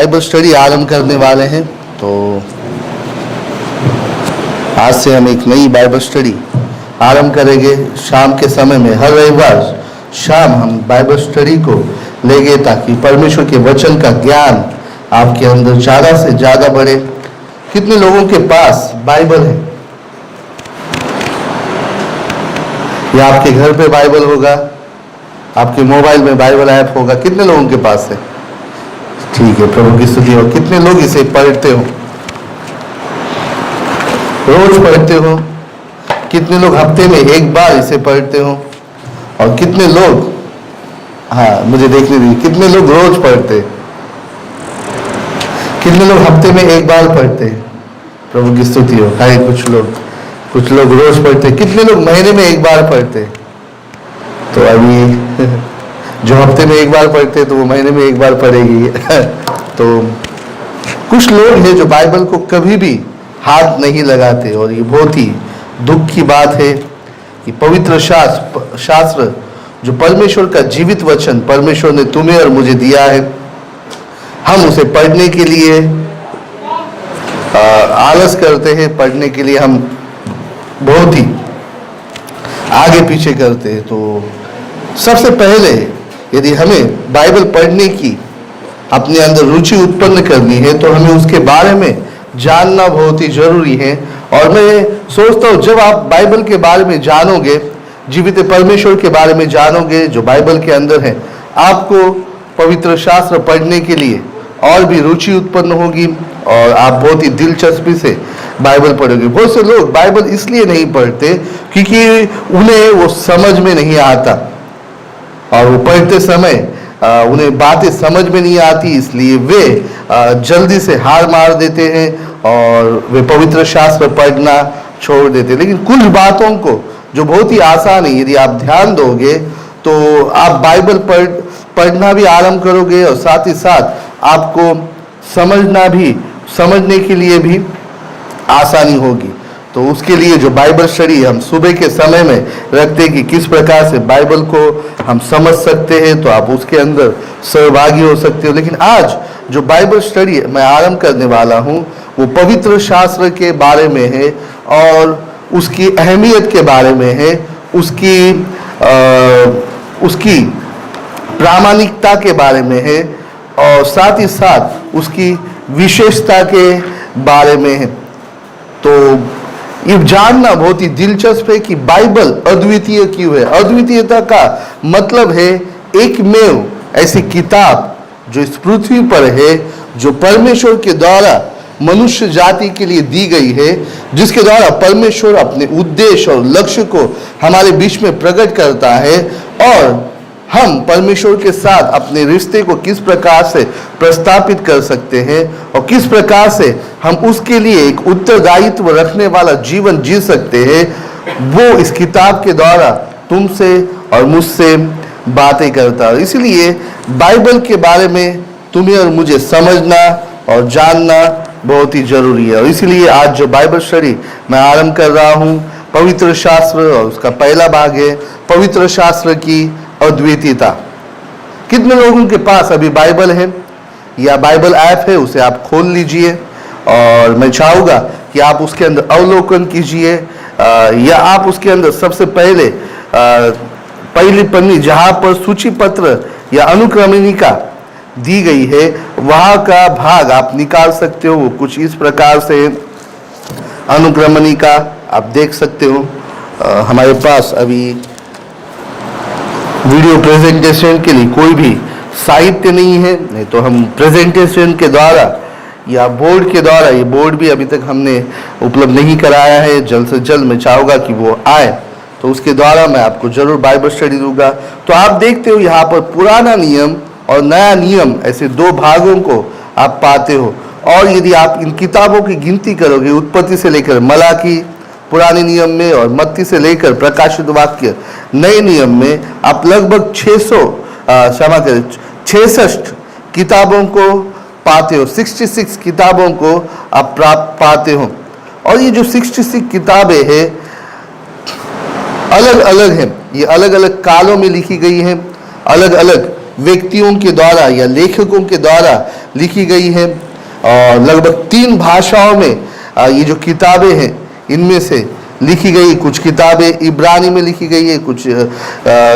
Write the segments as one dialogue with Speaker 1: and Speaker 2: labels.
Speaker 1: Bible study आरंभ करने वाले हैं। तो आज से हम एक नई बाइबल स्टडी आरंभ करेंगे शाम के समय में। हर रविवार शाम हम बाइबल स्टडी को लेंगे ताकि परमेश्वर के वचन का ज्ञान आपके अंदर ज़्यादा से ज़्यादा बढ़े। कितने लोगों के पास बाइबल है? या आपके घर पे बाइबल होगा, आपके मोबाइल में बाइबल ऐप होगा। कितने लोगों के पास है? ठीक है, प्रभु की स्तुति हो। कितने लोग इसे पढ़ते हो? रोज पढ़ते हो? कितने लोग हफ्ते में एक बार इसे पढ़ते हो? और कितने लोग, हाँ मुझे देखने दीजिए, कितने लोग रोज पढ़ते? कितने लोग हफ्ते में एक बार पढ़ते? प्रभु की स्तुति हो। हाय, कुछ लोग रोज पढ़ते। कितने लोग महीने में एक बार पढ़ते? तो अभी जो हफ्ते में एक बार पढ़ते तो वो महीने में एक बार पढ़ेगी। तो कुछ लोग हैं जो बाइबल को कभी भी हाथ नहीं लगाते, और ये बहुत ही दुख की बात है कि पवित्र शास्त्र जो परमेश्वर का जीवित वचन परमेश्वर ने तुम्हें और मुझे दिया है, हम उसे पढ़ने के लिए आलस करते हैं। पढ़ने के लिए हम बहुत ही आगे पीछे करते हैं। तो सबसे पहले यदि हमें बाइबल पढ़ने की अपने अंदर रुचि उत्पन्न करनी है तो हमें उसके बारे में जानना बहुत ही जरूरी है। और मैं सोचता हूँ जब आप बाइबल के बारे में जानोगे, जीवित परमेश्वर के बारे में जानोगे जो बाइबल के अंदर है, आपको पवित्र शास्त्र पढ़ने के लिए और भी रुचि उत्पन्न होगी और आप बहुत ही दिलचस्पी से बाइबल पढ़ोगे। बहुत से लोग बाइबल इसलिए नहीं पढ़ते क्योंकि उन्हें वो समझ में नहीं आता, और वो पढ़ते समय उन्हें बातें समझ में नहीं आती, इसलिए वे जल्दी से हार मार देते हैं और वे पवित्र शास्त्र पढ़ना छोड़ देते हैं। लेकिन कुछ बातों को जो बहुत ही आसान है, यदि आप ध्यान दोगे तो आप बाइबल पढ़ना भी आरंभ करोगे और साथ ही साथ आपको समझने के लिए भी आसानी होगी। तो उसके लिए जो बाइबल स्टडी हम सुबह के समय में रखते हैं कि किस प्रकार से बाइबल को हम समझ सकते हैं, तो आप उसके अंदर सहभागी हो सकते हो। लेकिन आज जो बाइबल स्टडी मैं आरंभ करने वाला हूँ वो पवित्र शास्त्र के बारे में है और उसकी अहमियत के बारे में है, उसकी प्रामाणिकता के बारे में है और साथ ही साथ उसकी विशेषता के बारे में है। तो ये जानना बहुत ही दिलचस्प है कि बाइबल अद्वितीय क्यों है। अद्वितीयता का मतलब है एकमेव ऐसी किताब जो इस पृथ्वी पर है, जो परमेश्वर के द्वारा मनुष्य जाति के लिए दी गई है, जिसके द्वारा परमेश्वर अपने उद्देश्य और लक्ष्य को हमारे बीच में प्रकट करता है और हम परमेश्वर के साथ अपने रिश्ते को किस प्रकार से प्रस्थापित कर सकते हैं और किस प्रकार से हम उसके लिए एक उत्तरदायित्व रखने वाला जीवन जी सकते हैं, वो इस किताब के द्वारा तुमसे और मुझसे बातें करता है। इसलिए बाइबल के बारे में तुम्हें और मुझे समझना और जानना बहुत ही जरूरी है। और इसलिए आज जो बाइबल स्टडी मैं आरंभ कर रहा हूँ, पवित्र शास्त्र, और उसका पहला भाग है पवित्र शास्त्र की अद्वितीयता। कितने लोगों के पास अभी बाइबल है या बाइबल ऐप है? उसे आप खोल लीजिए और मैं चाहूँगा कि आप उसके अंदर अवलोकन कीजिए, या आप उसके अंदर सबसे पहले पहली पन्नी जहाँ पर सूची पत्र या अनुक्रमणिका दी गई है वहाँ का भाग आप निकाल सकते हो। कुछ इस प्रकार से अनुक्रमणिका आप देख सकते हो। हमारे पास अभी वीडियो प्रेजेंटेशन के लिए कोई भी साहित्य नहीं है, नहीं तो हम प्रेजेंटेशन के द्वारा या बोर्ड के द्वारा, ये बोर्ड भी अभी तक हमने उपलब्ध नहीं कराया है, जल्द से जल्द मैं चाहूँगा कि वो आए तो उसके द्वारा मैं आपको जरूर बाइबल स्टडी दूंगा। तो आप देखते हो यहाँ पर पुराना नियम और नया नियम ऐसे दो भागों को आप पाते हो। और यदि आप इन किताबों की गिनती करोगे, उत्पत्ति से लेकर मलाकी पुराने नियम में और मत्ती से लेकर प्रकाशित वाक्य नए नियम में, आप लगभग 66 किताबों को पाते हो। 66 किताबों को आप पाते हो। और ये जो 66 किताबें हैं अलग अलग हैं, ये अलग अलग कालों में लिखी गई हैं, अलग अलग व्यक्तियों के द्वारा या लेखकों के द्वारा लिखी गई है और लगभग 3 भाषाओं में ये जो किताबें हैं इनमें से लिखी गई। कुछ किताबें इब्रानी में लिखी गई है, कुछ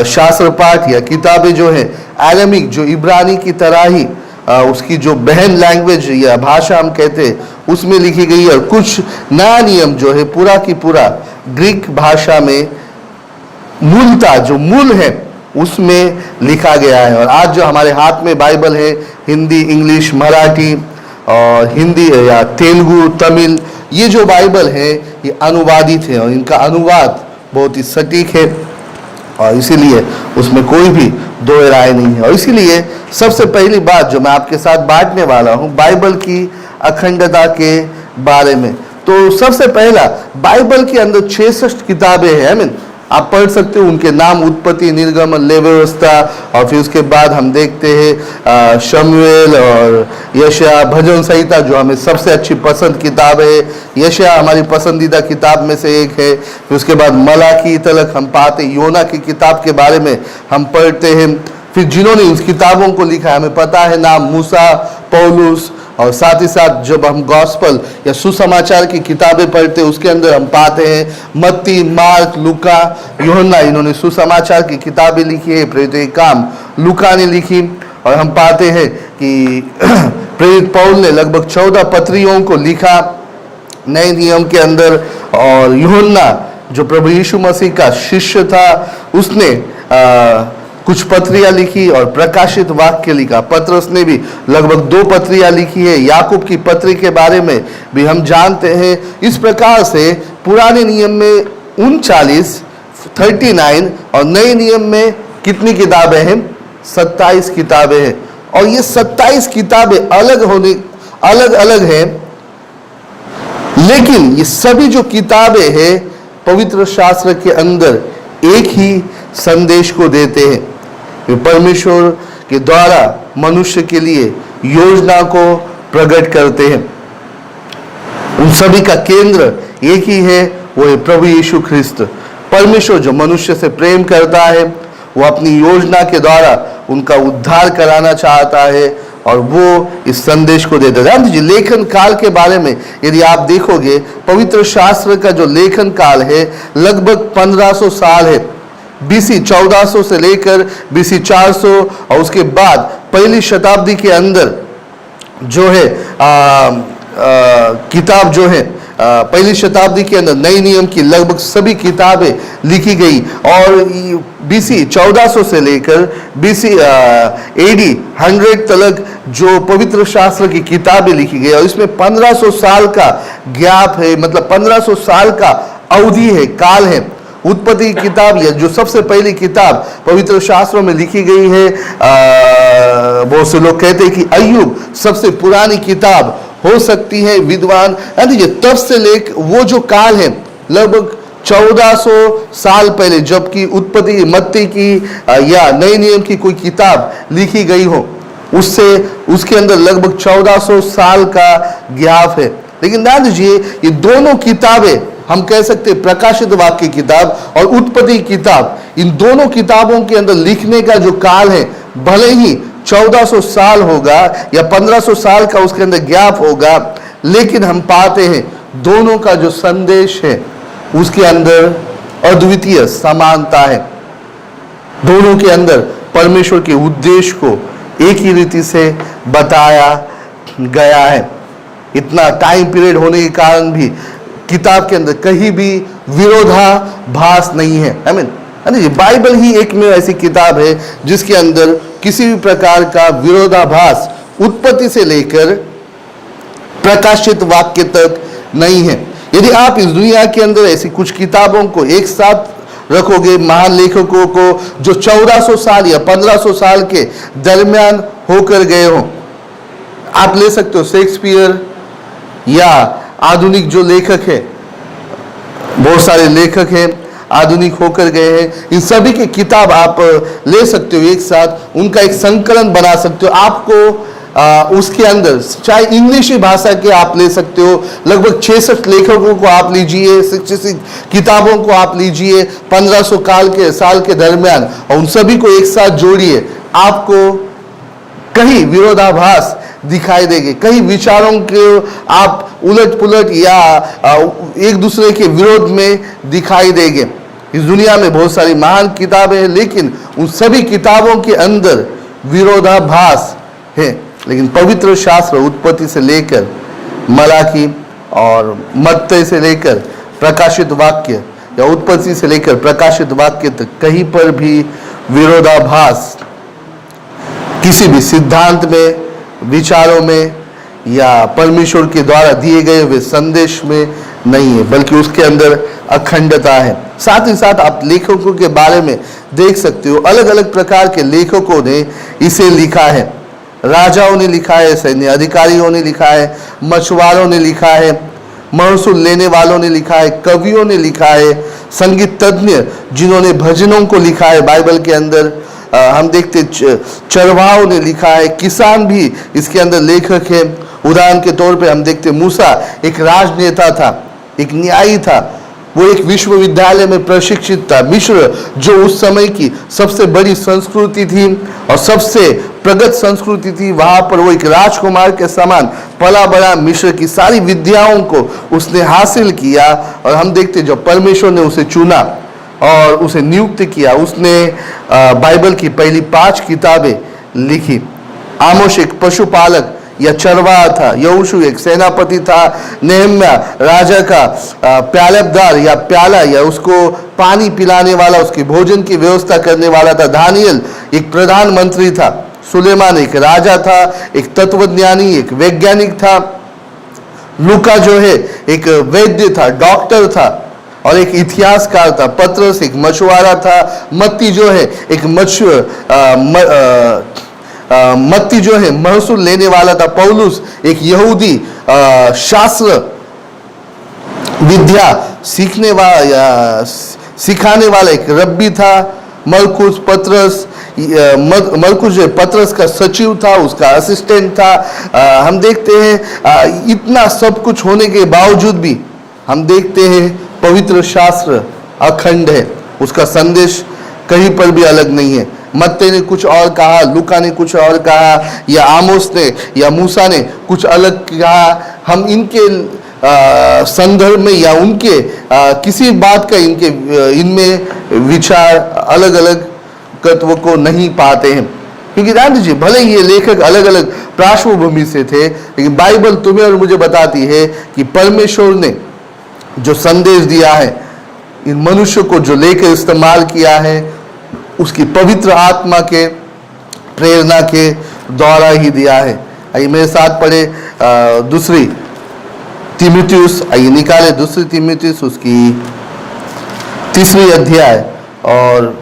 Speaker 1: शास्त्र पाठ या किताबें जो है अरामिक जो इब्रानी की तरह ही उसकी जो बहन लैंग्वेज या भाषा हम कहते हैं उसमें लिखी गई है, और कुछ नया नियम जो है पूरा की पूरा ग्रीक भाषा में मूलता जो मूल है उसमें लिखा गया है। और आज जो हमारे हाथ में बाइबल है, हिंदी, इंग्लिश, मराठी और हिंदी या तेलुगु, तमिल, ये जो बाइबल है ये अनुवादित है और इनका अनुवाद बहुत ही सटीक है और इसीलिए उसमें कोई भी दो राय नहीं है। और इसीलिए सबसे पहली बात जो मैं आपके साथ बांटने वाला हूँ बाइबल की अखंडता के बारे में। तो सबसे पहला, बाइबल के अंदर 66 किताबें हैं। आई मीन आप पढ़ सकते हो उनके नाम, उत्पत्ति, निर्गमन, लेव्यवस्था, और फिर उसके बाद हम देखते हैं शमूएल और यशायाह, भजन संहिता जो हमें सबसे अच्छी पसंद किताब है। यशायाह हमारी पसंदीदा किताब में से एक है। फिर उसके बाद मलाकी तलक हम पाते, योना की किताब के बारे में हम पढ़ते हैं। फिर जिन्होंने उस किताबों को लिखा है हमें पता है नाम, मूसा, पौलुस, और साथ ही साथ जब हम गॉस्पल या सुसमाचार की किताबें पढ़ते हैं उसके अंदर हम पाते हैं मत्ती, मार्क, लूका, यूहन्ना, इन्होंने सुसमाचार की किताबें लिखी है। प्रेरित काम लूका ने लिखी, और हम पाते हैं कि प्रेरित पौल ने लगभग 14 पत्रियों को लिखा नए नियम के अंदर। और यूहन्ना जो प्रभु यीशु मसीह का शिष्य था उसने कुछ पत्रियां लिखी और प्रकाशित वाक्य लिखा। पत्रस ने भी लगभग 2 पत्रियां लिखी है। याकूब की पत्री के बारे में भी हम जानते हैं। इस प्रकार से पुराने नियम में 39 और नए नियम में कितनी किताबें हैं? 27 किताबें हैं। और ये 27 किताबें अलग अलग हैं, लेकिन ये सभी जो किताबें हैं पवित्र शास्त्र के अंदर एक ही संदेश को देते हैं। वे परमेश्वर के द्वारा मनुष्य के लिए योजना को प्रकट करते हैं। उन सभी का केंद्र एक ही है, वो है प्रभु यीशु ख्रिस्त। परमेश्वर जो मनुष्य से प्रेम करता है वो अपनी योजना के द्वारा उनका उद्धार कराना चाहता है और वो इस संदेश को देता है। जी लेखन काल के बारे में यदि आप देखोगे पवित्र शास्त्र का जो लेखन काल है लगभग 1500 साल है। BC 1400 से लेकर BC 400 और उसके बाद पहली शताब्दी के अंदर जो है किताब जो है पहली शताब्दी के अंदर नए नियम की लगभग सभी किताबें लिखी गई। और BC 1400 से लेकर BC AD 100 तक जो पवित्र शास्त्र की किताबें लिखी गई और इसमें 1500 साल का गैप है, मतलब 1500 साल का अवधि है, काल है। उत्पत्ति की किताब या जो सबसे पहली किताब पवित्र शास्त्रों में लिखी गई है, बहुत से लोग कहते हैं कि अय्यूब सबसे पुरानी किताब हो सकती है। विद्वान तब से लेकर वो जो काल है लगभग 1400 साल पहले जबकि उत्पत्ति, मत्ती की या नए नियम की कोई किताब लिखी गई हो उससे उसके अंदर लगभग 1400 साल का गैप है। लेकिन ध्यान दीजिए ये दोनों किताबें हम कह सकते हैं प्रकाशित वाक्य किताब और उत्पत्ति किताब, इन दोनों किताबों के अंदर लिखने का जो काल है भले ही 1400 साल होगा या 1500 साल का उसके अंदर गैप होगा, लेकिन हम पाते हैं दोनों का जो संदेश है उसके अंदर अद्वितीय समानता है। दोनों के अंदर परमेश्वर के उद्देश्य को एक ही रीति से बताया गया है। इतना टाइम पीरियड होने के कारण भी किताब के अंदर कहीं भी विरोधाभास नहीं है। आई मीन बाइबल ही एक में ऐसी किताब है जिसके अंदर किसी भी प्रकार का विरोधाभास उत्पत्ति से लेकर प्रकाशित वाक्य तक नहीं है। यदि आप इस दुनिया के अंदर ऐसी कुछ किताबों को एक साथ रखोगे, महान लेखकों को जो 1400 साल या 1500 साल के दरमियान होकर गए हो, आप ले सकते हो शेक्सपियर या आधुनिक जो लेखक है, बहुत सारे लेखक हैं आधुनिक होकर गए हैं, इन सभी की किताब आप ले सकते हो एक साथ, उनका एक संकलन बना सकते हो। आपको उसके अंदर चाहे इंग्लिश भाषा के आप ले सकते हो, लगभग 66 लेखकों को आप लीजिए, 66 किताबों को आप लीजिए 1500 साल के दरमियान और उन सभी को एक साथ जोड़िए, आपको कहीं विरोधाभास दिखाई देंगे। कई विचारों के आप उलट पुलट या एक दूसरे के विरोध में दिखाई देंगे। इस दुनिया में बहुत सारी महान किताबें हैं, लेकिन उन सभी किताबों के अंदर विरोधाभास है। लेकिन पवित्र शास्त्र उत्पत्ति से लेकर मलाकी और मत्ती से लेकर प्रकाशित वाक्य या उत्पत्ति से लेकर प्रकाशित वाक्य तक कहीं पर भी विरोधाभास किसी भी सिद्धांत में, विचारों में या परमेश्वर के द्वारा दिए गए हुए संदेश में नहीं है, बल्कि उसके अंदर अखंडता है। साथ ही साथ आप लेखकों के बारे में देख सकते हो, अलग अलग प्रकार के लेखकों ने इसे लिखा है। राजाओं ने लिखा है, सैन्य अधिकारियों ने लिखा है, मछुआरों ने लिखा है, महसूल लेने वालों ने लिखा है, कवियों ने लिखा है, संगीत तज्ञ जिन्होंने भजनों को लिखा है बाइबल के अंदर, हम देखते चरवाहों ने लिखा है, किसान भी इसके अंदर लेखक है। उदाहरण के तौर पे हम देखते मूसा एक राजनेता था, एक न्यायी था, वो एक विश्वविद्यालय में प्रशिक्षित था। मिस्र जो उस समय की सबसे बड़ी संस्कृति थी और सबसे प्रगत संस्कृति थी, वहां पर वो एक राजकुमार के समान पला बड़ा मिस्र की सारी विद्याओं को उसने हासिल किया। और हम देखते जब परमेश्वर ने उसे चुना और उसे नियुक्त किया, उसने बाइबल की पहली 5 किताबें लिखी। आमोस एक पशुपालक या चरवाहा था, यहोशू एक सेनापति था, नेहम्या राजा का प्यालेबदार या प्याला या उसको पानी पिलाने वाला, उसके भोजन की व्यवस्था करने वाला था। दानियल एक प्रधानमंत्री था, सुलेमान एक राजा था, एक तत्वज्ञानी, एक वैज्ञानिक था। लूका जो है एक वैद्य था, डॉक्टर था और एक इतिहासकार था। पतरस एक मछुआरा था। मत्ती जो है एक मत्ती जो है महसूल लेने वाला था। पौलुस एक यहूदी शास्त्र विद्या सीखने वाला या सिखाने वाला एक रब्बी था। मरकुस पतरस मरकुस जो पतरस का सचिव था, उसका असिस्टेंट था। हम देखते हैं इतना सब कुछ होने के बावजूद भी हम देखते हैं पवित्र शास्त्र अखंड है, उसका संदेश कहीं पर भी अलग नहीं है। मत्ती ने कुछ और कहा, लूका ने कुछ और कहा, या आमोस ने या मूसा ने कुछ अलग कहा। हम इनके संदर्भ में या उनके किसी बात का इनमें विचार अलग अलग तत्व को नहीं पाते हैं, क्योंकि ध्यान दीजिए भले ही ये लेखक अलग अलग पृष्ठभूमि से थे, लेकिन बाइबल तुम्हें और मुझे बताती है कि परमेश्वर ने जो संदेश दिया है, इन मनुष्य को जो लेकर इस्तेमाल किया है, उसकी पवित्र आत्मा के प्रेरणा के द्वारा ही दिया है। आइए मेरे साथ पढ़े दूसरी तीमुथियुस, आइए निकाले दूसरी तीमुथियुस उसकी 3 अध्याय और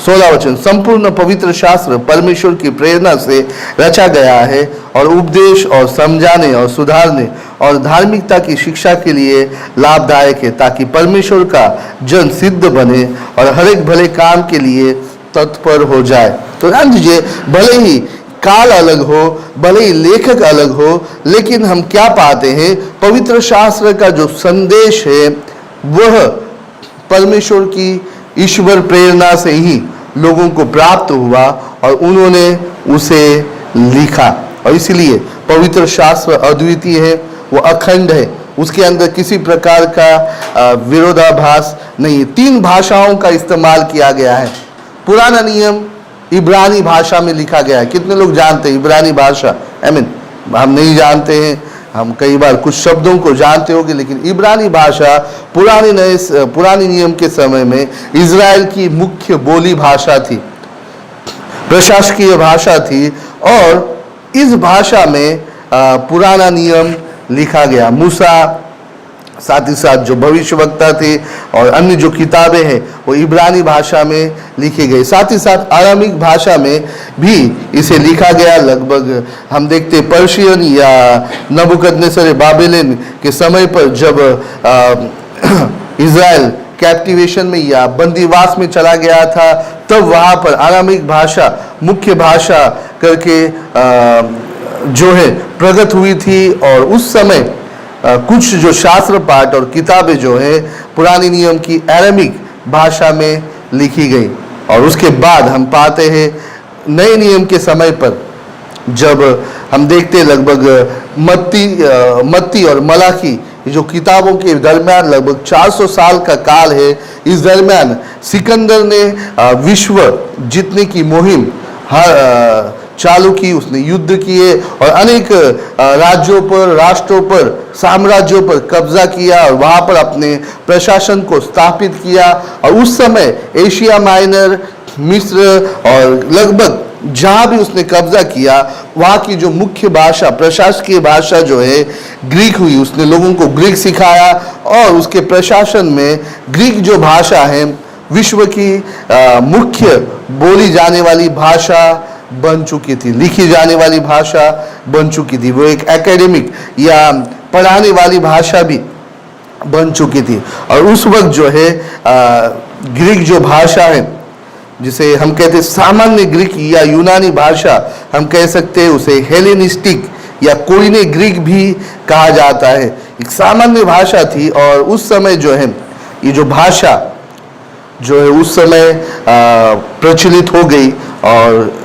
Speaker 1: 16 वचन। संपूर्ण पवित्र शास्त्र परमेश्वर की प्रेरणा से रचा गया है और उपदेश और समझाने और सुधारने और धार्मिकता की शिक्षा के लिए लाभदायक है, ताकि परमेश्वर का जन सिद्ध बने और हर एक भले काम के लिए तत्पर हो जाए। तो ध्यान दीजिए, भले ही काल अलग हो, भले ही लेखक अलग हो, लेकिन हम क्या पाते हैं, पवित्र शास्त्र का जो संदेश है वह परमेश्वर की ईश्वर प्रेरणा से ही लोगों को प्राप्त हुआ और उन्होंने उसे लिखा। और इसलिए पवित्र शास्त्र अद्वितीय है, वो अखंड है, उसके अंदर किसी प्रकार का विरोधाभास नहीं। 3 भाषाओं का इस्तेमाल किया गया है। पुराना नियम इब्रानी भाषा में लिखा गया है। कितने लोग जानते हैं इब्रानी भाषा? हम नहीं जानते हैं, हम कई बार कुछ शब्दों को जानते होंगे, लेकिन इब्रानी भाषा पुराने नियम के समय में इज़राइल की मुख्य बोली भाषा थी, प्रशासकीय भाषा थी, और इस भाषा में पुराना नियम लिखा गया। मूसा, साथ ही साथ जो भविष्यवक्ता थे और अन्य जो किताबें हैं वो इब्रानी भाषा में लिखी गई। साथ ही साथ अरामिक भाषा में भी इसे लिखा गया। लगभग हम देखते पर्शियन या नबूकदनेस्सर बाबिलोन के समय पर जब इज़राइल कैप्टिवेशन में या बंदीवास में चला गया था, तब वहाँ पर अरामिक भाषा मुख्य भाषा करके जो है प्रगट हुई थी। और उस समय कुछ जो शास्त्र पाठ और किताबें जो है पुराने नियम की अरामिक भाषा में लिखी गई। और उसके बाद हम पाते हैं नए नियम के समय पर जब हम देखते हैं लगभग मत्ती और मलाकी जो किताबों के दरमियान लगभग 400 साल का काल है। इस दरमियान सिकंदर ने विश्व जीतने की मुहिम चालू की, उसने युद्ध किए और अनेक राज्यों पर, राष्ट्रों पर, साम्राज्यों पर कब्जा किया और वहां पर अपने प्रशासन को स्थापित किया। और उस समय एशिया माइनर, मिस्र और लगभग जहां भी उसने कब्जा किया वहां की जो मुख्य भाषा, प्रशासकीय भाषा जो है ग्रीक हुई। उसने लोगों को ग्रीक सिखाया और उसके प्रशासन में ग्रीक जो भाषा है विश्व की मुख्य बोली जाने वाली भाषा बन चुकी थी, लिखी जाने वाली भाषा बन चुकी थी। वो एक एकेडमिक या पढ़ाने वाली भाषा भी बन चुकी थी। और उस वक्त जो है ग्रीक जो भाषा है, जिसे हम कहते हैं सामान्य ग्रीक या यूनानी भाषा, हम कह सकते हैं उसे हेलेनिस्टिक या कोइने ग्रीक भी कहा जाता है, एक सामान्य भाषा थी। और उस समय जो है ये जो भाषा जो है उस समय प्रचलित हो गई और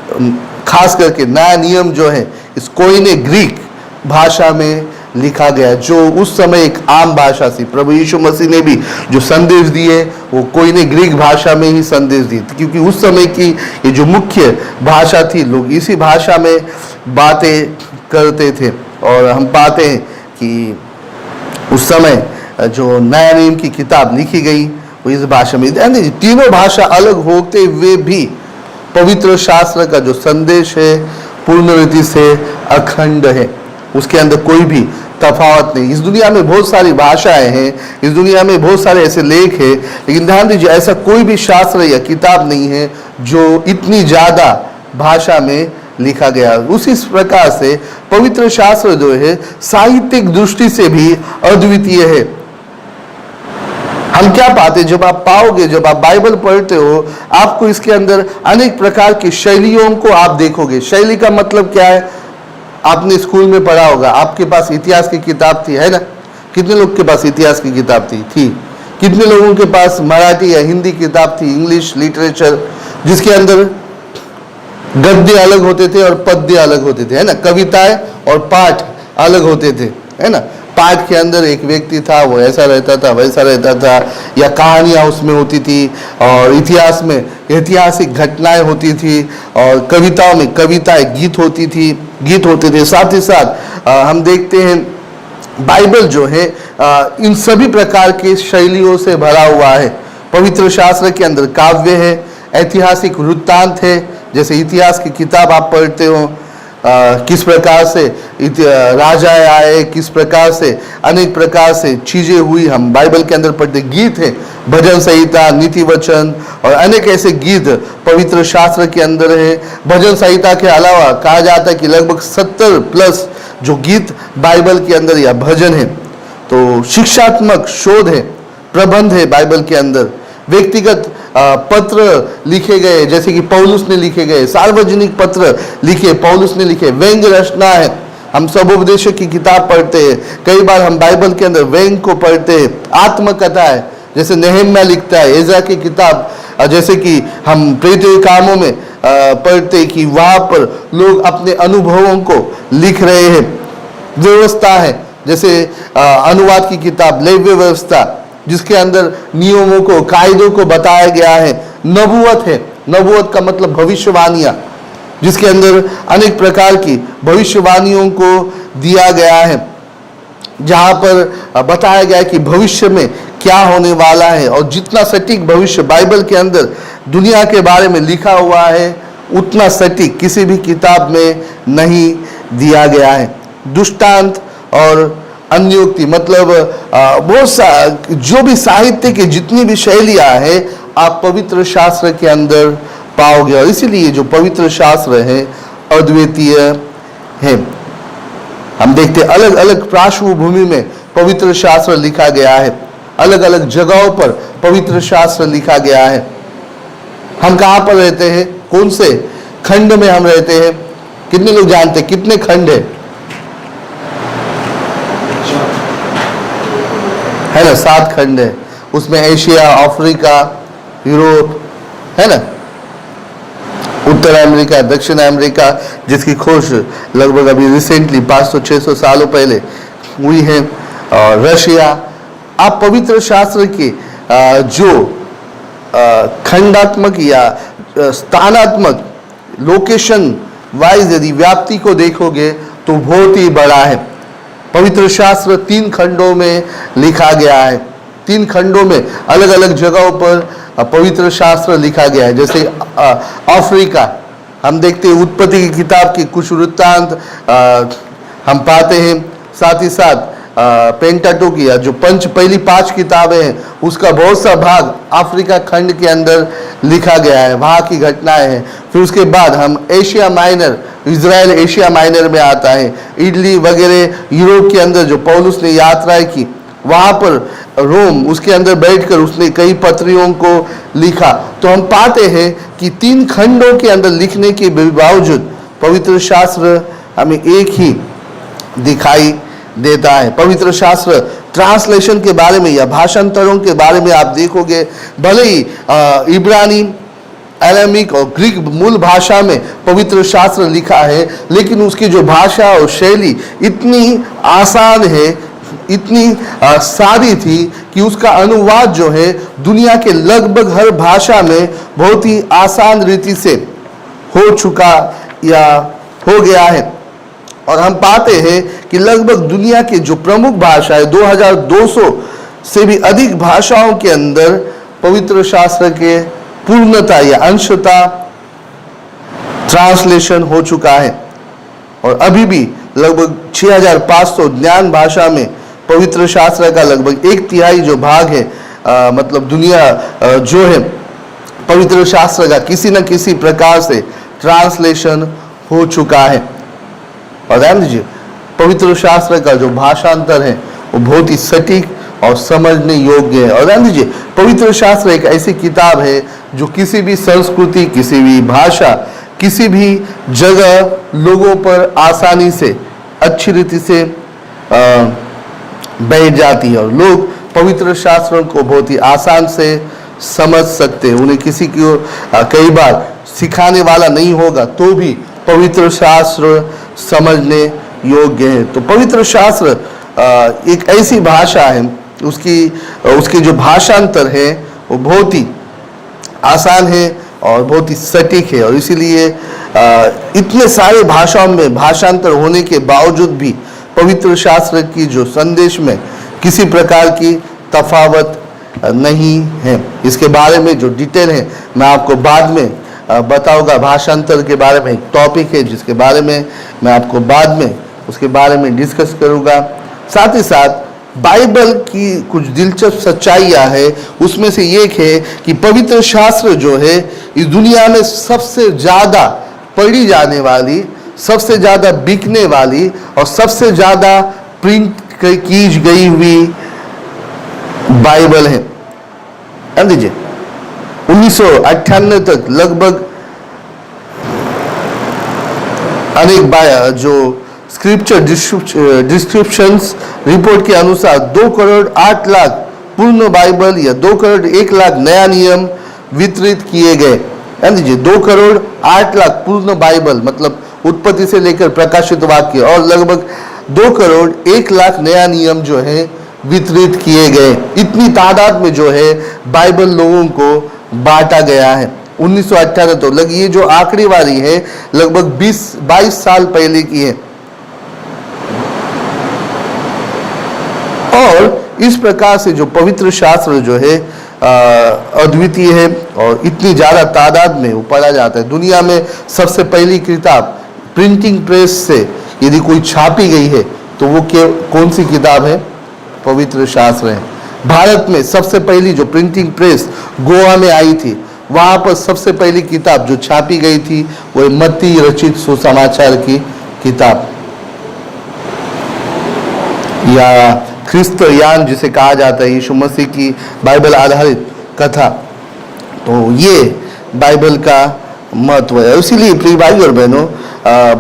Speaker 1: खास करके नया नियम जो है इस कोइने ग्रीक भाषा में लिखा गया, जो उस समय एक आम भाषा थी। प्रभु यीशु मसीह ने भी जो संदेश दिए वो कोइने ग्रीक भाषा में ही संदेश दिए, क्योंकि उस समय की ये जो मुख्य भाषा थी, लोग इसी भाषा में बातें करते थे। और हम पाते हैं कि उस समय जो नया नियम की किताब लिखी गई वो इस भाषा में। तीनों भाषा अलग होते हुए भी पवित्र शास्त्र का जो संदेश है पूर्ण रीति से अखंड है, उसके अंदर कोई भी तफावत नहीं। इस दुनिया में बहुत सारी भाषाएं हैं, इस दुनिया में बहुत सारे ऐसे लेख हैं, लेकिन ध्यान दीजिए ऐसा कोई भी शास्त्र या किताब नहीं है जो इतनी ज़्यादा भाषा में लिखा गया। उसी प्रकार से पवित्र शास्त्र जो है साहित्यिक दृष्टि से भी अद्वितीय है। हम क्या पाते, जब आप पाओगे, जब आप बाइबल पढ़ते हो, आपको इसके अंदर अनेक प्रकार की शैलियों को आप देखोगे। शैली का मतलब क्या है? आपने स्कूल में पढ़ा होगा, आपके पास इतिहास की किताब थी, है ना? कितने लोग के पास इतिहास की किताब थी? कितने लोगों के पास मराठी या हिंदी किताब थी, इंग्लिश लिटरेचर, जिसके अंदर गद्य अलग होते थे और पद्य अलग होते थे, है ना? कविताएं और पाठ अलग होते थे, है ना? पाठ के अंदर एक व्यक्ति था, वो ऐसा रहता था, वैसा रहता था, या कहानियाँ उसमें होती थी, और इतिहास में ऐतिहासिक घटनाएं होती थी, और कविताओं में कविताएं, गीत होते थे। साथ ही साथ हम देखते हैं बाइबल जो है इन सभी प्रकार की शैलियों से भरा हुआ है। पवित्र शास्त्र के अंदर काव्य है, ऐतिहासिक वृत्तांत है, जैसे इतिहास की किताब आप पढ़ते हो, किस प्रकार से राजाएं आए, किस प्रकार से अनेक प्रकार से चीजें हुई, हम बाइबल के अंदर पढ़ते। गीत है, भजन संहिता, नीति वचन और अनेक ऐसे गीत पवित्र शास्त्र के अंदर है। भजन संहिता के अलावा कहा जाता है कि लगभग 70 प्लस जो गीत बाइबल के अंदर या भजन है। तो शिक्षात्मक शोध है, प्रबंध है बाइबल के अंदर, व्यक्तिगत पत्र लिखे गए, जैसे कि पौलुस ने लिखे गए, सार्वजनिक पत्र लिखे पौलुस ने लिखे, व्यंग्य रचना है, हम सबोपदेशक की किताब पढ़ते हैं, कई बार हम बाइबल के अंदर व्यंग्य को पढ़ते हैं। आत्मकथा है, जैसे नेहम्या लिखता है, एज़रा की किताब, जैसे कि हम प्रेरित कामों में पढ़ते कि वहाँ पर लोग अपने अनुभवों को लिख रहे हैं। व्यवस्था है, जैसे अनुवाद की किताब लेव्य व्यवस्था, जिसके अंदर नियमों को, कायदों को बताया गया है। नबूवत है, नबूवत का मतलब भविष्यवाणियाँ, जिसके अंदर अनेक प्रकार की भविष्यवाणियों को दिया गया है, जहाँ पर बताया गया है कि भविष्य में क्या होने वाला है। और जितना सटीक भविष्य बाइबल के अंदर दुनिया के बारे में लिखा हुआ है, उतना सटीक किसी भी किताब में नहीं दिया गया है। दृष्टांत और अन्योक्ति, मतलब बहुत जो भी साहित्य की जितनी भी शैलियाँ हैं आप पवित्र शास्त्र के अंदर पाओगे, और इसीलिए जो पवित्र शास्त्र है अद्वितीय है। हम देखते अलग अलग पृष्ठभूमि में पवित्र शास्त्र लिखा गया है, अलग अलग जगहों पर पवित्र शास्त्र लिखा गया है। हम कहाँ पर रहते हैं, कौन से खंड में हम रहते हैं? कितने लोग जानते हैं कितने खंड है ना? 7 खंड है, उसमें एशिया, अफ्रीका, यूरोप, है ना, उत्तर अमेरिका, दक्षिण अमेरिका, जिसकी खोज लगभग अभी रिसेंटली 500-600 सालों पहले हुई है, और रशिया। आप पवित्र शास्त्र के जो खंडात्मक या स्थानात्मक लोकेशन वाइज यदि व्याप्ति को देखोगे तो बहुत ही बड़ा है। पवित्र शास्त्र 3 खंडों में लिखा गया है। 3 खंडों में अलग अलग जगहों पर पवित्र शास्त्र लिखा गया है। जैसे अफ्रीका, हम देखते हैं उत्पत्ति की किताब की कुछ वृत्तांत हम पाते हैं। साथ ही साथ पेंटाटुक या जो पहली 5 किताबें हैं उसका बहुत सा भाग अफ्रीका खंड के अंदर लिखा गया है, वहाँ की घटनाएं हैं। फिर उसके बाद हम Asia minor, Israel Asia minor में आता है। इटली वगैरह यूरोप के अंदर जो पौलुस ने यात्राएं की, वहाँ पर रोम, उसके अंदर बैठकर उसने कई पत्रियों को लिखा। तो हम पाते हैं कि 3 खंडों के अंदर लिखने के बावजूद पवित्र शास्त्र हमें एक ही दिखाई देता है। पवित्र शास्त्र ट्रांसलेशन के बारे में या भाषांतरों के बारे में आप देखोगे, भले ही इब्रानी, अरामिक और ग्रीक मूल भाषा में पवित्र शास्त्र लिखा है, लेकिन उसकी जो भाषा और शैली इतनी आसान है, इतनी सादी थी कि उसका अनुवाद जो है दुनिया के लगभग हर भाषा में बहुत ही आसान रीति से हो चुका या हो गया है। और हम पाते हैं कि लगभग दुनिया के जो प्रमुख भाषाएं 2200 से भी अधिक भाषाओं के अंदर पवित्र शास्त्र के पूर्णता या अंशता ट्रांसलेशन हो चुका है। और अभी भी लगभग 6500 ज्ञान भाषा में पवित्र शास्त्र का लगभग 1/3 जो भाग है, मतलब दुनिया जो है पवित्र शास्त्र का किसी न किसी प्रकार से ट्रांसलेशन हो चुका है। और ध्यान दीजिए, पवित्र शास्त्र का जो भाषांतर है वो बहुत ही सटीक और समझने योग्य है। और ध्यान दीजिए, पवित्र शास्त्र एक ऐसी किताब है जो किसी भी संस्कृति, किसी भी भाषा, किसी भी जगह लोगों पर आसानी से, अच्छी रीति से बैठ जाती है, और लोग पवित्र शास्त्रों को बहुत ही आसान से समझ सकते हैं। उन्हें किसी को कई बार सिखाने वाला नहीं होगा तो भी पवित्र शास्त्र समझने योग्य है। तो पवित्र शास्त्र एक ऐसी भाषा है, उसकी जो भाषांतर है वो बहुत ही आसान है और बहुत ही सटीक है। और इसीलिए इतने सारे भाषाओं में भाषांतर होने के बावजूद भी पवित्र शास्त्र की जो संदेश में किसी प्रकार की तफावत नहीं है। इसके बारे में जो डिटेल है मैं आपको बाद में बताऊंगा। भाषांतर के बारे में एक टॉपिक है जिसके बारे में मैं आपको बाद में उसके बारे में डिस्कस करूंगा। साथ ही साथ बाइबल की कुछ दिलचस्प सच्चाइयाँ है, उसमें से एक है कि पवित्र शास्त्र जो है इस दुनिया में सबसे ज़्यादा पढ़ी जाने वाली, सबसे ज़्यादा बिकने वाली और सबसे ज़्यादा प्रिंट की गई हुई बाइबल है। ध्यान दीजिए, 1998 तक लगभग अनेक जो स्क्रिप्चर डिस्क्रिप्शंस रिपोर्ट के अनुसार 2 करोड़ 8 लाख पूर्ण बाइबल या 2 करोड़ 1 लाख नया नियम वितरित किए गए। ध्यान दीजिए, 2 करोड़ 8 लाख पूर्ण बाइबल मतलब उत्पत्ति से लेकर प्रकाशित वाक्य, और लगभग 2 करोड़ 1 लाख नया नियम जो है वितरित किए गए। इतनी तादाद में जो है बाइबल लोगों को बांटा गया है। 1918 तो ये जो आखिरी वाली है लगभग 22 साल पहले की है। और इस प्रकार से जो पवित्र शास्त्र जो है अद्वितीय है और इतनी ज़्यादा तादाद में वो पढ़ा जाता है। दुनिया में सबसे पहली किताब प्रिंटिंग प्रेस से यदि कोई छापी गई है तो वो कौन सी किताब है? पवित्र शास्त्र है। भारत में सबसे पहली जो प्रिंटिंग प्रेस गोवा में आई थी, वहाँ पर सबसे पहली किताब जो छापी गई थी वो मत्ती रचित सुसमाचार की किताब, या ख्रिस्त यान जिसे कहा जाता है, यीशु मसीह की बाइबल आधारित कथा। तो ये बाइबल का महत्व है। इसीलिए प्रिय भाई और बहनों,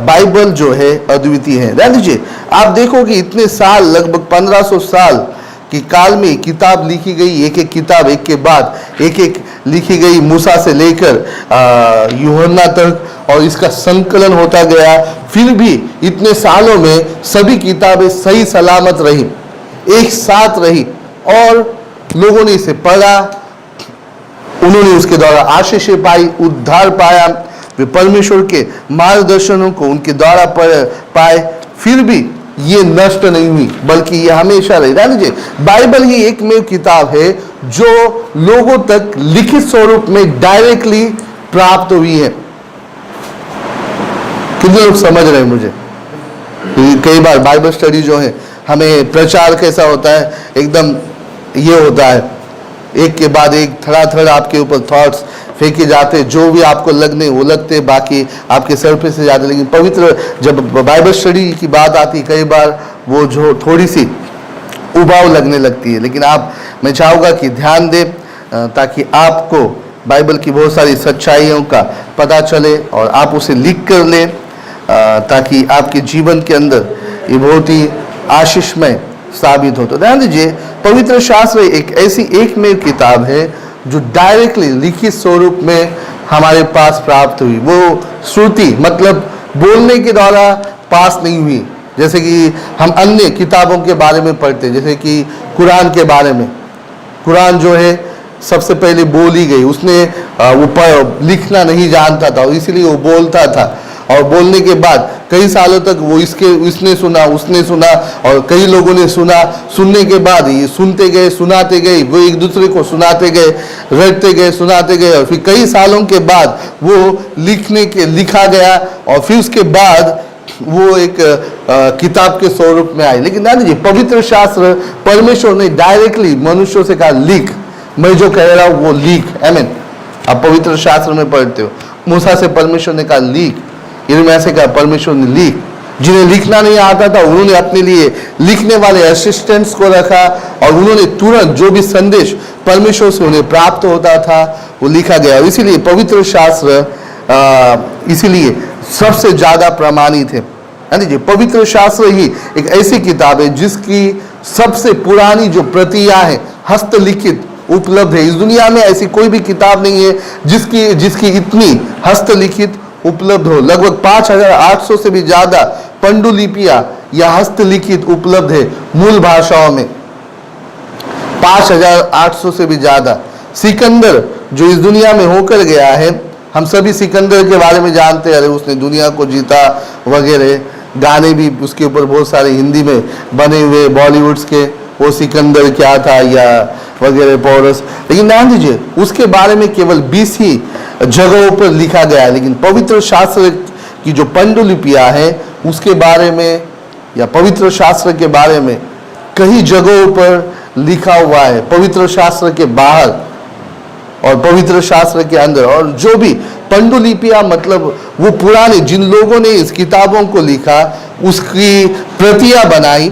Speaker 1: बाइबल जो है अद्वितीय है। ध्यान दीजिए, आप देखोगे इतने साल, लगभग 1500 साल कि काल में किताब लिखी गई, एक एक किताब एक के बाद एक एक लिखी गई, मूसा से लेकर यूहन्ना तक, और इसका संकलन होता गया। फिर भी इतने सालों में सभी किताबें सही सलामत रही, एक साथ रही, और लोगों ने इसे पढ़ा, उन्होंने उसके द्वारा आशीषें पाई, उद्धार पाया, वे परमेश्वर के मार्गदर्शनों को उनके द्वारा पाए। फिर भी ये नष्ट नहीं हुई, बल्कि ये हमेशा रही। ध्यान दीजिए, बाइबल ही एकमेव किताब है जो लोगों तक लिखित स्वरूप में डायरेक्टली प्राप्त हुई है। कितने लोग समझ रहे हैं मुझे? कई बार बाइबल स्टडी जो है, हमें प्रचार कैसा होता है, एकदम ये होता है, एक के बाद एक थड़ा आपके ऊपर थॉट्स फेंके जाते, जो भी आपको लगने वो लगते, बाकी आपके सर पे से जाते। लेकिन पवित्र जब बाइबल स्टडी की बात आती, कई बार वो जो थोड़ी सी उबाऊ लगने लगती है। लेकिन मैं चाहूँगा कि ध्यान दें, ताकि आपको बाइबल की बहुत सारी सच्चाइयों का पता चले और आप उसे लिख कर लें, ताकि आपके जीवन के अंदर ये बहुत ही आशीषमय साबित हो। तो ध्यान दीजिए, पवित्र शास्त्र एक ऐसी एकमेव किताब है जो डायरेक्टली लिखित स्वरूप में हमारे पास प्राप्त हुई। वो श्रुति मतलब बोलने के द्वारा पास नहीं हुई, जैसे कि हम अन्य किताबों के बारे में पढ़ते, जैसे कि कुरान के बारे में। कुरान जो है सबसे पहले बोली गई, उसने वो लिखना नहीं जानता था, और इसीलिए वो बोलता था, और बोलने के बाद कई सालों तक वो इसने सुना, उसने सुना, और कई लोगों ने सुना। सुनने के बाद ये सुनते गए, सुनाते गए, वो एक दूसरे को सुनाते गए, रटते गए, सुनाते गए, और फिर कई सालों के बाद वो लिखा गया, और फिर उसके बाद वो एक किताब के स्वरूप में आई। लेकिन ध्यान दीजिए, पवित्र शास्त्र परमेश्वर ने डायरेक्टली मनुष्यों से कहा लिख। मैं जो कह रहा हूँ वो लिख। आमीन। आप पवित्र शास्त्र में पढ़ते हो, मूसा से परमेश्वर ने कहा लिख, यिर्मयाह से कहा परमेश्वर ने लिख। जिन्हें लिखना नहीं आता था, उन्होंने अपने लिए लिखने वाले असिस्टेंट्स को रखा, और उन्होंने तुरंत जो भी संदेश परमेश्वर से उन्हें प्राप्त होता था वो लिखा गया। इसीलिए पवित्र शास्त्र इसीलिए सबसे ज्यादा प्रमाणित है। यानी पवित्र शास्त्र ही एक ऐसी किताब है जिसकी सबसे पुरानी जो प्रतियां है हस्तलिखित उपलब्ध है। इस दुनिया में ऐसी कोई भी किताब नहीं है जिसकी इतनी हस्तलिखित उपलब्ध हो। लगभग 5800 से भी ज्यादा पंडुलिपियां या हस्तलिखित उपलब्ध है मूल भाषाओं में। 5800 से भी ज्यादा। सिकंदर जो इस दुनिया में होकर गया है, हम सभी सिकंदर के बारे में जानते हैं, अरे उसने दुनिया को जीता वगैरह। गाने भी उसके ऊपर बहुत सारे हिंदी में बने हुए बॉलीवुड्स के, वो सिकंदर क्या था या वगैरह पोरस। लेकिन ध्यान दीजिए, उसके बारे में केवल 20 ही जगहों पर लिखा गया है। लेकिन पवित्र शास्त्र की जो पंडुलिपियां है उसके बारे में या पवित्र शास्त्र के बारे में कई जगहों पर लिखा हुआ है, पवित्र शास्त्र के बाहर और पवित्र शास्त्र के अंदर। और जो भी पंडुलिपियां मतलब वो पुराने जिन लोगों ने इस किताबों को लिखा, उसकी प्रतियां बनाई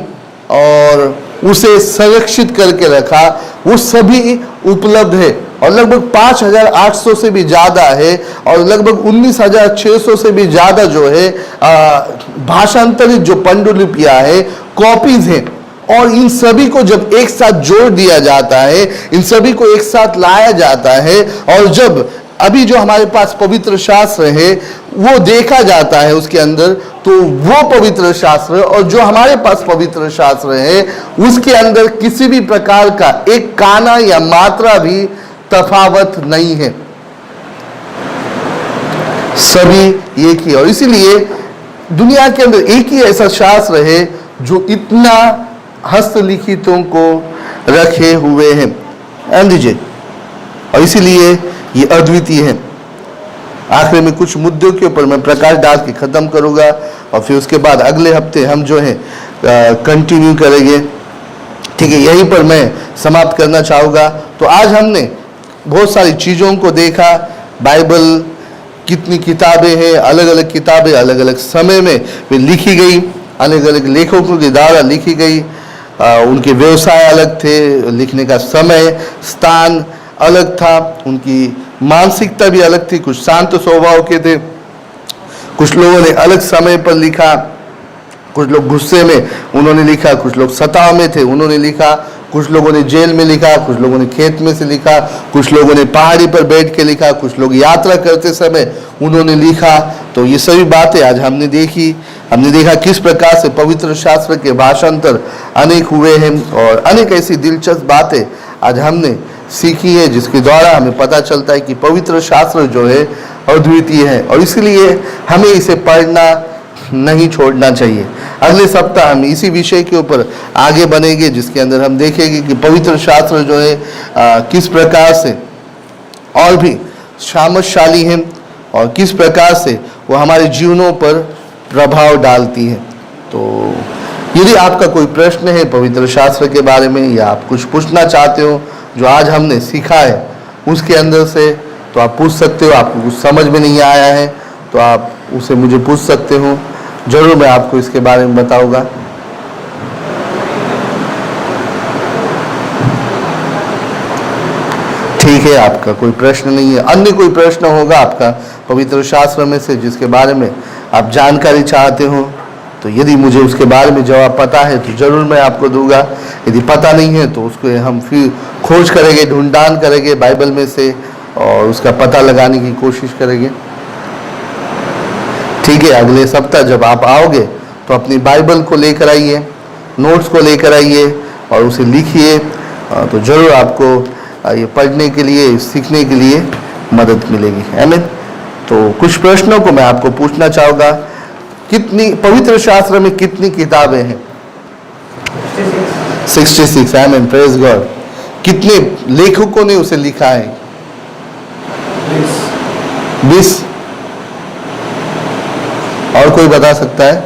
Speaker 1: और उसे संरक्षित करके रखा, वो सभी उपलब्ध है। और लगभग 5800 से भी ज्यादा है, और लगभग 19600 से भी ज्यादा जो है भाषांतरित जो पंडुलिपियां है, कॉपीज हैं। और इन सभी को जब एक साथ जोड़ दिया जाता है, इन सभी को एक साथ लाया जाता है, और जब अभी जो हमारे पास पवित्र शास्त्र है वो देखा जाता है उसके अंदर, तो वो पवित्र शास्त्र और जो हमारे पास पवित्र शास्त्र है उसके अंदर किसी भी प्रकार का एक काना या मात्रा भी तफावत नहीं है, सभी एक ही। और इसीलिए दुनिया के अंदर एक ही ऐसा शास्त्र है जो इतना हस्तलिखितों को रखे हुए हैं। ध्यान दीजिए, और इसीलिए ये अद्वितीय है। आखिर में कुछ मुद्दों के ऊपर मैं प्रकाश डाल के खत्म करूंगा, और फिर उसके बाद अगले हफ्ते हम जो है कंटिन्यू करेंगे। ठीक है, यहीं पर मैं समाप्त करना चाहूँगा। तो आज हमने बहुत सारी चीज़ों को देखा। बाइबल कितनी किताबें हैं, अलग अलग किताबें अलग अलग समय में वे लिखी गई, अलग अलग लेखकों के द्वारा लिखी गई। उनके व्यवसाय अलग थे, लिखने का समय स्थान अलग था, उनकी मानसिकता भी अलग थी। कुछ शांत स्वभाव के थे, कुछ लोगों ने अलग समय पर लिखा, कुछ लोग गुस्से में उन्होंने लिखा, कुछ लोग सताव में थे उन्होंने लिखा, कुछ लोगों ने जेल में लिखा, कुछ लोगों ने खेत में से लिखा, कुछ लोगों ने पहाड़ी पर बैठ के लिखा, कुछ लोग यात्रा करते समय उन्होंने लिखा। तो ये सभी बातें आज हमने देखा किस प्रकार से पवित्र शास्त्र के भाषांतर अनेक हुए हैं और अनेक ऐसी दिलचस्प बातें आज हमने सीखी है, जिसके द्वारा हमें पता चलता है कि पवित्र शास्त्र जो है अद्वितीय है और इसलिए हमें इसे पढ़ना नहीं छोड़ना चाहिए। अगले सप्ताह हम इसी विषय के ऊपर आगे बढ़ेंगे, जिसके अंदर हम देखेंगे कि पवित्र शास्त्र जो है किस प्रकार से और भी सामर्थशाली है और किस प्रकार से वो हमारे जीवनों पर प्रभाव डालती है। तो यदि आपका कोई प्रश्न है पवित्र शास्त्र के बारे में या आप कुछ पूछना चाहते हो जो आज हमने सीखा है उसके अंदर से, तो आप पूछ सकते हो। आपको कुछ समझ में नहीं आया है तो आप उसे मुझे पूछ सकते हो, जरूर मैं आपको इसके बारे में बताऊंगा। ठीक है, आपका कोई प्रश्न नहीं है, अन्य कोई प्रश्न होगा आपका पवित्र शास्त्र में से जिसके बारे में आप जानकारी चाहते हो, तो यदि मुझे उसके बारे में जवाब पता है तो जरूर मैं आपको दूंगा। यदि पता नहीं है तो उसको हम फिर खोज करेंगे, ढूंढान करेंगे बाइबल में से और उसका पता लगाने की कोशिश करेंगे। ठीक है, अगले सप्ताह जब आप आओगे तो अपनी बाइबल को लेकर आइए, नोट्स को लेकर आइए और उसे लिखिए, तो जरूर आपको ये पढ़ने के लिए, सीखने के लिए मदद मिलेगी। आमीन। तो कुछ प्रश्नों को मैं आपको पूछना चाहूँगा, कितनी पवित्र शास्त्र में कितनी किताबें हैं? 66। आमीन, प्रेज गॉड। कितने लेखकों ने उसे लिखा है? 20। और कोई बता सकता है?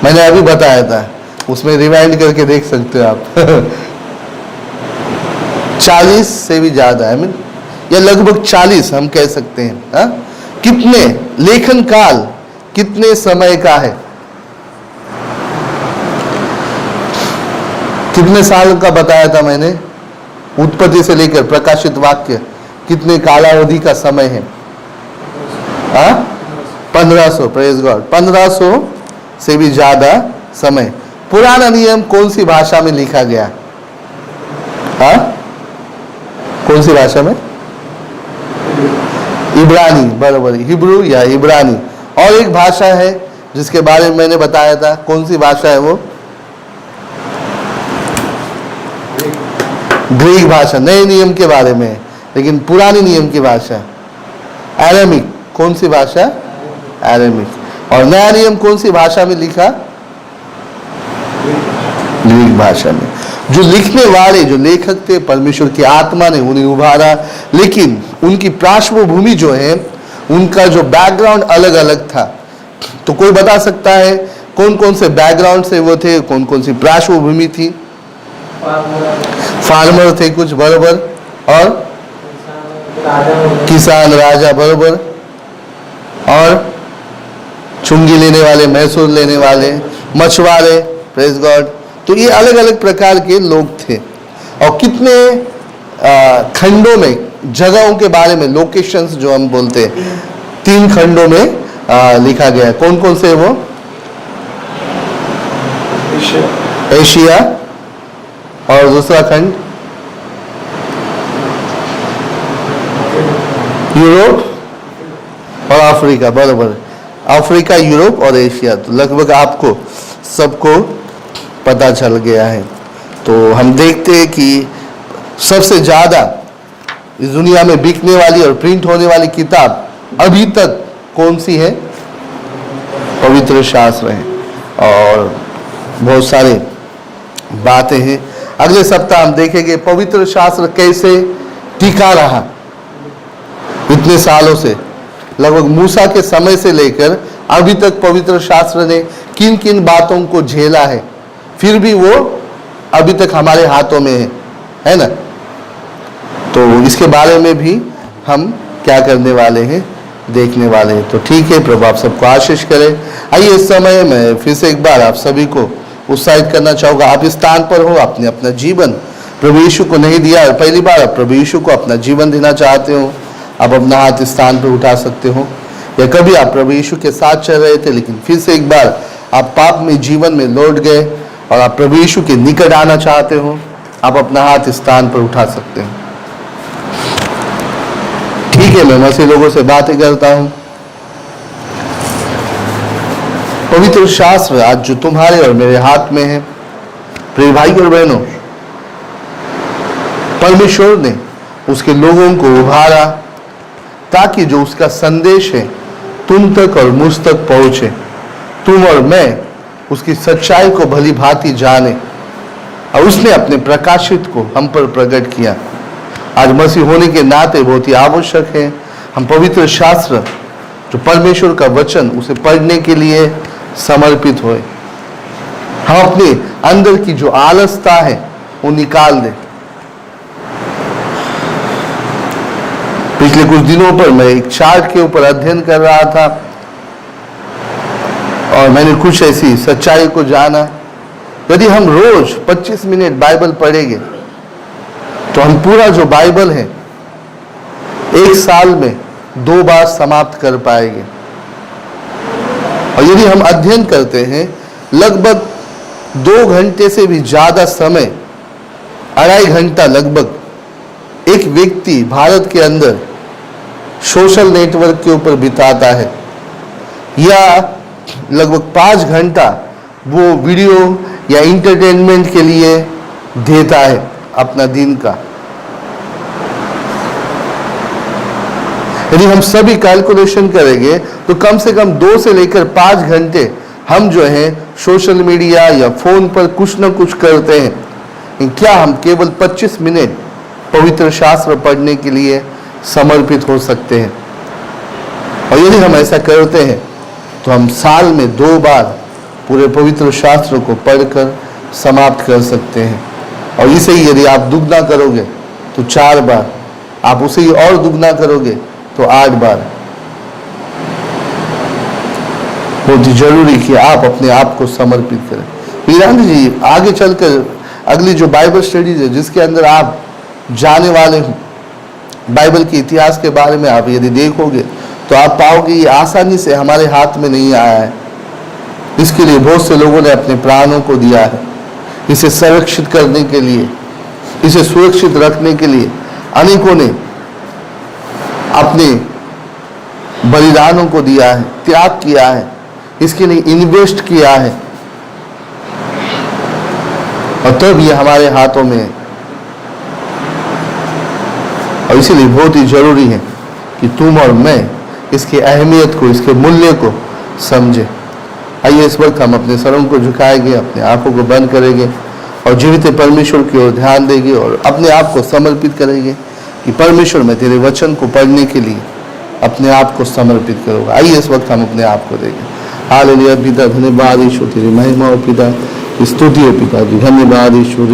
Speaker 1: मैंने अभी बताया था, उसमें रिवाइंड करके देख सकते हो आप। 40 से भी ज्यादा, आई मीन या लगभग 40 हम कह सकते हैं। हा? कितने लेखन काल कितने समय का है? कितने साल का बताया था मैंने? उत्पत्ति से लेकर प्रकाशित वाक्य कितने कालावधि का समय है? 1500। प्रेज गॉड, 1500 से भी ज्यादा समय। पुराना नियम कौन सी भाषा में लिखा गया? कौन सी भाषा में? इब्रानी, बराबर, हिब्रू या इब्रानी। और एक भाषा है जिसके बारे में मैंने बताया था, कौन सी भाषा है वो? ग्रीक भाषा। नए नियम के बारे में, लेकिन पुराने नियम की भाषा अरामिक। कौन सी भाषा? अरामिक। और नया नियम कौन सी भाषा में लिखा? ग्रीक भाषा में। जो लिखने वाले, जो लेखक थे, परमेश्वर की आत्मा ने उन्हें उभारा, लेकिन उनकी पृष्ठभूमि जो है, उनका जो बैकग्राउंड अलग अलग था। तो कोई बता सकता है कौन कौन से बैकग्राउंड से वो थे, कौन कौन सी पृष्ठभूमि थी? फार्मर थे कुछ, बराबर, और किसान, राजा, बराबर, और चुंगी लेने वाले, महसूल लेने वाले, मछुआरे। Praise God. तो ये अलग अलग प्रकार के लोग थे। और कितने खंडों में, जगहों के बारे में, लोकेशंस जो हम बोलते हैं, 3 खंडों में लिखा गया। कौन कौन से वो? एशिया, और दूसरा खंड यूरोप और अफ्रीका, बराबर। अफ्रीका, यूरोप और एशिया। तो लगभग आपको सबको पता चल गया है। तो हम देखते हैं कि सबसे ज़्यादा इस दुनिया में बिकने वाली और प्रिंट होने वाली किताब अभी तक कौन सी है? पवित्र शास्त्र है। और बहुत सारे बातें हैं। अगले सप्ताह हम देखेंगे पवित्र शास्त्र कैसे टिका रहा इतने सालों से। लगभग मूसा के समय से लेकर अभी तक पवित्र शास्त्र ने किन किन बातों को झेला है, फिर भी वो अभी तक हमारे हाथों में है ना? तो इसके बारे में भी हम क्या करने वाले हैं, देखने वाले हैं। तो ठीक है, प्रभु आप सबको आशीष करे। आइए, इस समय मैं फिर से एक बार आप सभी को उत्साहित करना चाहूँगा। आप इस स्थान पर हो, आपने अपना जीवन प्रभु यीशु को नहीं दिया और पहली बार आप प्रभु यीशु को अपना जीवन देना चाहते हो, आप अपना हाथ इस स्थान पर उठा सकते हो। या कभी आप प्रभु यीशु के साथ चल रहे थे, लेकिन फिर से एक बार आप पाप में, जीवन में लौट गए और आप प्रभु यीशु के निकट आना चाहते हो, आप अपना हाथ इस स्थान पर उठा सकते हैं। ठीक है, मैं मसीह लोगों से बातें करता हूं। पवित्र शास्त्र आज जो तुम्हारे और मेरे हाथ में है, प्रिय भाई और बहनों, परमेश्वर ने उसके लोगों को उभारा ताकि जो उसका संदेश है तुम तक और मुझ तक पहुंचे, तुम और मैं उसकी सच्चाई को भली भांति जाने, और उसने अपने प्रकाशित को हम पर प्रकट किया। आज मसीह होने के नाते बहुत ही आवश्यक है हम पवित्र शास्त्र जो परमेश्वर का वचन उसे पढ़ने के लिए समर्पित होए। हम अपने अंदर की जो आलसता है वो निकाल दें। पिछले कुछ दिनों पर मैं एक चार्ट के ऊपर अध्ययन कर रहा था और मैंने कुछ ऐसी सच्चाई को जाना, यदि हम रोज 25 मिनट बाइबल पढ़ेंगे तो हम पूरा जो बाइबल है एक साल में 2 बार समाप्त कर पाएंगे। और यदि हम अध्ययन करते हैं लगभग 2 घंटे से भी ज्यादा समय, 2.5 घंटा लगभग एक व्यक्ति भारत के अंदर सोशल नेटवर्क के ऊपर बिताता है, या लगभग 5 घंटा वो वीडियो या इंटरटेनमेंट के लिए देता है अपना दिन का। यदि हम सभी कैलकुलेशन करेंगे तो कम से कम 2 से लेकर 5 घंटे हम जो है सोशल मीडिया या फोन पर कुछ ना कुछ करते हैं। क्या हम केवल 25 मिनट पवित्र शास्त्र पढ़ने के लिए समर्पित हो सकते हैं? और यदि हम ऐसा करते हैं तो हम साल में 2 बार पूरे पवित्र शास्त्र को पढ़कर समाप्त कर सकते हैं। और इसे ही यदि आप दुगना करोगे तो 4 बार, आप उसे ही और दुगना करोगे तो 8 बार। बहुत ही जरूरी कि आप अपने आप को समर्पित करें। वीरांत जी, आगे चलकर अगली जो बाइबल स्टडीज है जिसके अंदर आप जाने वाले हो, बाइबल के इतिहास के बारे में आप यदि देखोगे तो आप पाओगे ये आसानी से हमारे हाथ में नहीं आया है। इसके लिए बहुत से लोगों ने अपने प्राणों को दिया है। इसे संरक्षित करने के लिए, इसे सुरक्षित रखने के लिए अनेकों ने अपने बलिदानों को दिया है, त्याग किया है, इसके लिए इन्वेस्ट किया है, और तब ये हमारे हाथों में है। और इसीलिए बहुत ही जरूरी है कि तुम और मैं इसकी अहमियत को, इसके मूल्य को समझे। आइए इस वक्त हम अपने सरों को झुकाएंगे, अपने आंखों को बंद करेंगे और जीवित परमेश्वर की ओर ध्यान देंगे और अपने आप को समर्पित करेंगे कि परमेश्वर मैं तेरे वचन को पढ़ने के लिए अपने आप को समर्पित करूँगा। आइए इस वक्त हम अपने आप को देंगे। हालेलुया। पिता धन्यवाद ईश्वर, तेरी महिमा हो पिता, स्तुति हो पिता जी, धन्यवाद ईश्वर।